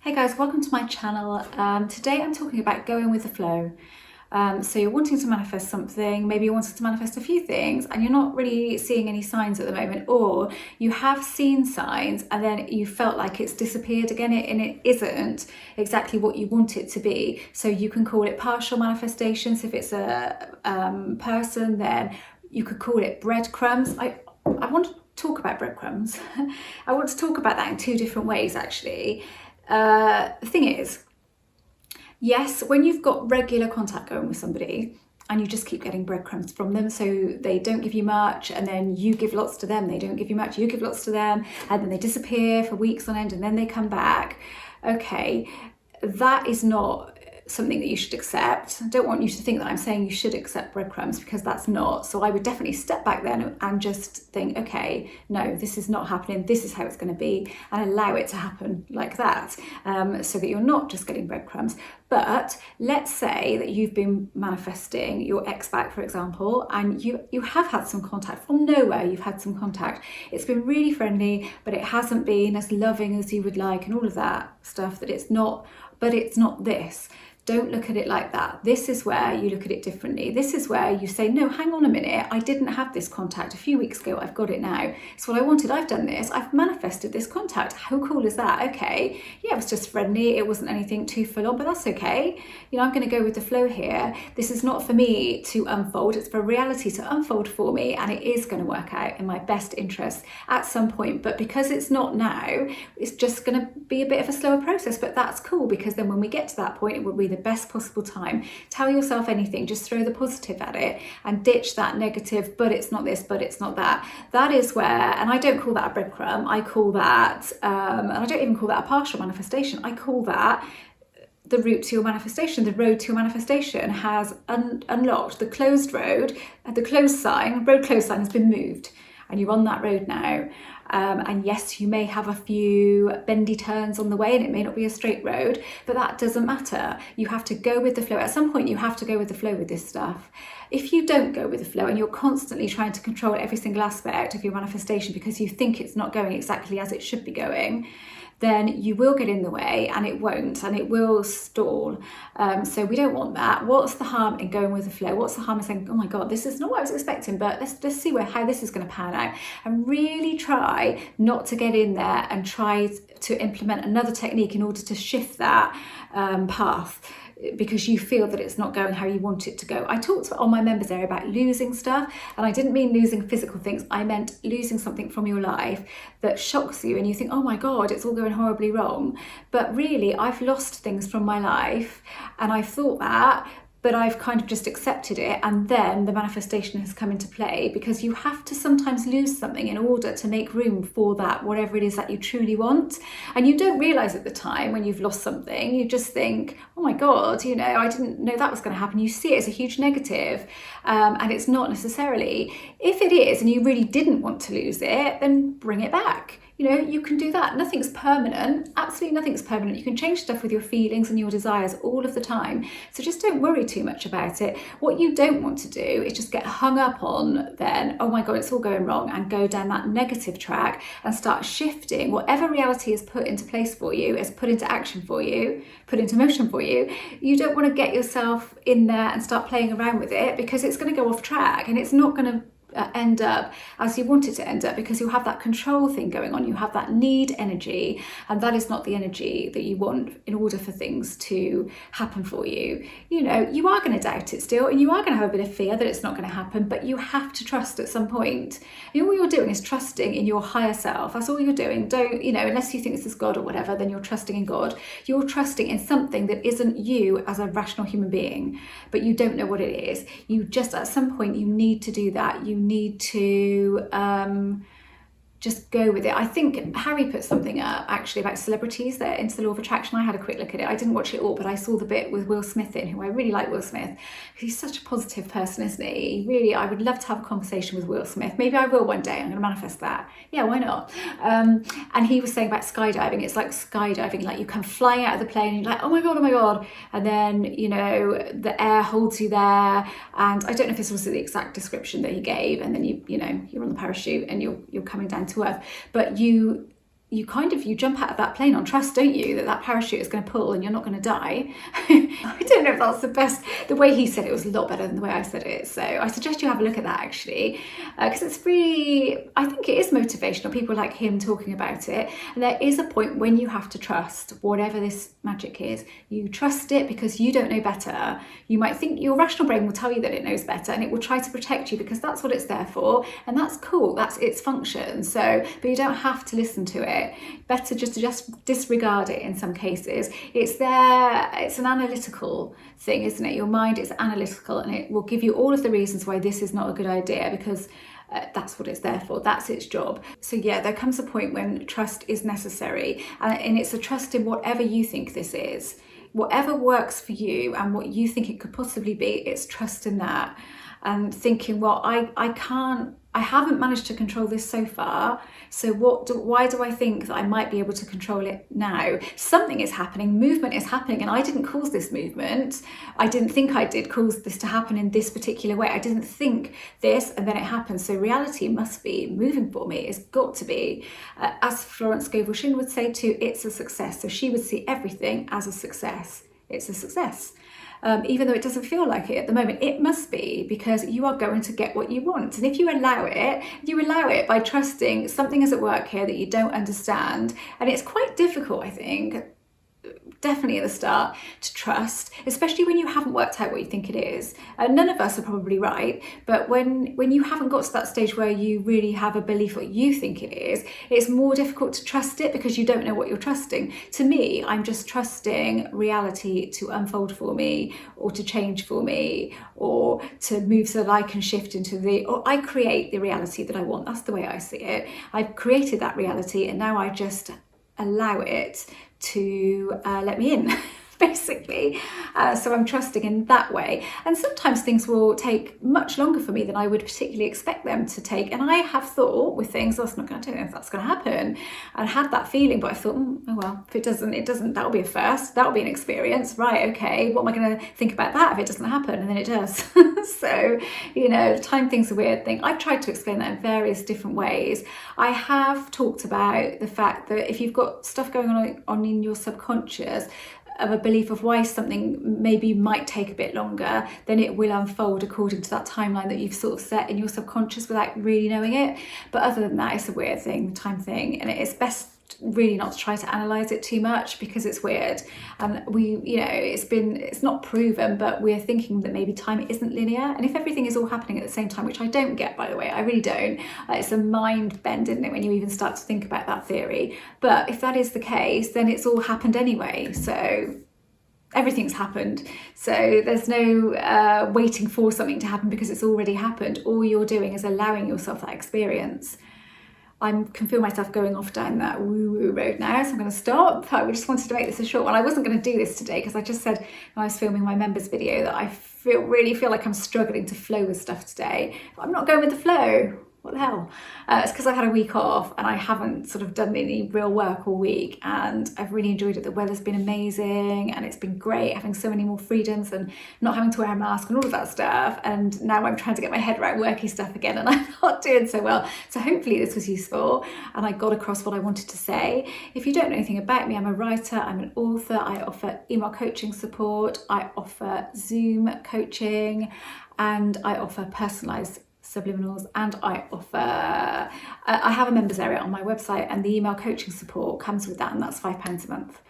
Hey guys, welcome to my channel. Today I'm talking about going with the flow. So you're wanting to manifest something, maybe you're wanting to manifest a few things and you're not really seeing any signs at the moment, or you have seen signs and then you felt like it's disappeared again and it isn't exactly what you want it to be. So you can call it partial manifestations. If it's a person, then you could call it breadcrumbs. I want to talk about breadcrumbs. I want to talk about that in two different ways actually. The thing is, yes, when you've got regular contact going with somebody and you just keep getting breadcrumbs from them, so they don't give you much and then you give lots to them, they don't give you much, you give lots to them, and then they disappear for weeks on end and then they come back. Okay, that is not something that you should accept. I don't want you to think that I'm saying you should accept breadcrumbs, because that's not. So I would definitely step back then and just think, okay, no, this is not happening. This is how it's going to be, and allow it to happen like that, so that you're not just getting breadcrumbs. But let's say that you've been manifesting your ex back, for example, and you have had some contact from nowhere. You've had some contact. It's been really friendly, but it hasn't been as loving as you would like, and all of that stuff. That it's not, but it's not this. Don't look at it like that. This is where you look at it differently. This is where you say, no, hang on a minute. I didn't have this contact a few weeks ago. I've got it now. It's what I wanted. I've done this. I've manifested this contact. How cool is that? Okay. Yeah, it was just friendly. It wasn't anything too full on, but that's okay. You know, I'm going to go with the flow here. This is not for me to unfold. It's for reality to unfold for me. And it is going to work out in my best interest at some point. But because it's not now, it's just going to be a bit of a slower process. But that's cool, because then when we get to that point, it will be the best possible time. Tell yourself anything, just throw the positive at it and ditch that negative, but it's not this, but it's not that. That is where, and I don't call that a breadcrumb, I call that, and I don't even call that a partial manifestation, I call that the route to your manifestation. The road to your manifestation has unlocked the closed road, the closed sign, road closed sign has been moved, and you're on that road now. And yes, you may have a few bendy turns on the way and it may not be a straight road, but that doesn't matter. You have to go with the flow. At some point, you have to go with the flow with this stuff. If you don't go with the flow and you're constantly trying to control every single aspect of your manifestation because you think it's not going exactly as it should be going, then you will get in the way and it won't, and it will stall. So we don't want that. What's the harm in going with the flow? What's the harm in saying, oh my God, this is not what I was expecting, but let's see how this is going to pan out, and really try not to get in there and try to implement another technique in order to shift that path, because you feel that it's not going how you want it to go. I talked on my members area about losing stuff, and I didn't mean losing physical things. I meant losing something from your life that shocks you and you think, oh my God, it's all going horribly wrong. But really, I've lost things from my life and I've thought that, but I've kind of just accepted it, and then the manifestation has come into play, because you have to sometimes lose something in order to make room for that, whatever it is that you truly want. And you don't realise at the time when you've lost something, you just think, oh my God, you know, I didn't know that was going to happen. You see it as a huge negative, and it's not necessarily. If it is, and you really didn't want to lose it, then bring it back. You know, you can do that. Nothing's permanent. Absolutely nothing's permanent. You can change stuff with your feelings and your desires all of the time. So just don't worry too much about it. What you don't want to do is just get hung up on then, oh my God, it's all going wrong, and go down that negative track and start shifting whatever reality is put into place for you, is put into action for you, put into motion for you. You don't want to get yourself in there and start playing around with it, because it's going to go off track and it's not going to end up as you want it to end up, because you have that control thing going on. You have that need energy, and that is not the energy that you want in order for things to happen for you. You know, you are going to doubt it still, and you are going to have a bit of fear that it's not going to happen, but you have to trust at some point. And all you're doing is trusting in your higher self. That's all you're doing. Don't, you know, unless you think this is God or whatever, then you're trusting in God. You're trusting in something that isn't you as a rational human being, but you don't know what it is. You just, at some point, you need to do that. You need to just go with it. I think Harry put something up actually about celebrities that are into the law of attraction. I had a quick look at it. I didn't watch it all, but I saw the bit with Will Smith in, who I really like. Will Smith, he's such a positive person, isn't he? Really, I would love to have a conversation with Will Smith. Maybe I will one day. I'm going to manifest that. Yeah, why not? And he was saying about skydiving. It's like skydiving, like you come flying out of the plane and you're like, oh my God. And then, you know, the air holds you there. And I don't know if this was the exact description that he gave. And then you're on the parachute and you're coming down to earth, but you you jump out of that plane on trust, don't you, that parachute is going to pull and you're not going to die. I don't know if that's the way he said it was a lot better than the way I said it. So I suggest you have a look at that actually, because it's really, I think it is motivational, people like him talking about it. And there is a point when you have to trust whatever this magic is. You trust it because you don't know better. You might think your rational brain will tell you that it knows better and it will try to protect you because that's what it's there for, and that's cool, that's its function. So, but you don't have to listen to it. Better just disregard it in some cases. It's there, it's an analytical thing, isn't it? Your mind is analytical and it will give you all of the reasons why this is not a good idea, because that's what it's there for, that's its job. So yeah, there comes a point when trust is necessary, and it's a trust in whatever you think this is. Whatever works for you and what you think it could possibly be, it's trust in that. And thinking, well, I haven't managed to control this so far, so why do I think that I might be able to control it now? Something is happening, movement is happening, and I didn't cause this movement. I didn't think I did cause this to happen in this particular way. I didn't think this, and then it happened. So reality must be moving for me. It's got to be. As Florence Scovel-Shinn would say too, it's a success. So she would see everything as a success. It's a success. Even though it doesn't feel like it at the moment, it must be, because you are going to get what you want. And if you allow it by trusting something is at work here that you don't understand. And it's quite difficult, I think, definitely at the start, to trust, especially when you haven't worked out what you think it is. None of us are probably right, but when you haven't got to that stage where you really have a belief what you think it is, it's more difficult to trust it because you don't know what you're trusting. To me, I'm just trusting reality to unfold for me, or to change for me, or to move so that I can shift or I create the reality that I want. That's the way I see it. I've created that reality and now I just allow it to let me in, basically. So I'm trusting in that way. And sometimes things will take much longer for me than I would particularly expect them to take. And I have thought with things, I don't know if that's going to happen, and had that feeling, but I thought, oh well, if it doesn't, that'll be a first, that'll be an experience, right? Okay, what am I going to think about that if it doesn't happen? And then it does. So, time thing's a weird thing. I've tried to explain that in various different ways. I have talked about the fact that if you've got stuff going on in your subconscious, of a belief of why something maybe might take a bit longer, then it will unfold according to that timeline that you've sort of set in your subconscious without really knowing it. But other than that, it's a weird thing, the time thing, and it's best really not to try to analyze it too much because it's weird. And it's not proven, but we're thinking that maybe time isn't linear, and if everything is all happening at the same time, which I don't get, by the way, I really don't, it's a mind bend, isn't it, when you even start to think about that theory. But if that is the case, then it's all happened anyway, so everything's happened. So there's no waiting for something to happen because it's already happened. All you're doing is allowing yourself that experience. I can feel myself going off down that woo-woo road now, so I'm going to stop. I just wanted to make this a short one. I wasn't going to do this today because I just said when I was filming my members video that I really feel like I'm struggling to flow with stuff today. But I'm not going with the flow. What the hell? It's because I've had a week off and I haven't sort of done any real work all week, and I've really enjoyed it. The weather's been amazing and it's been great, having so many more freedoms and not having to wear a mask and all of that stuff. And now I'm trying to get my head around worky stuff again and I'm not doing so well. So hopefully this was useful and I got across what I wanted to say. If you don't know anything about me, I'm a writer, I'm an author, I offer email coaching support, I offer Zoom coaching, and I offer personalised subliminals, and I have a members area on my website, and the email coaching support comes with that, and that's £5 a month.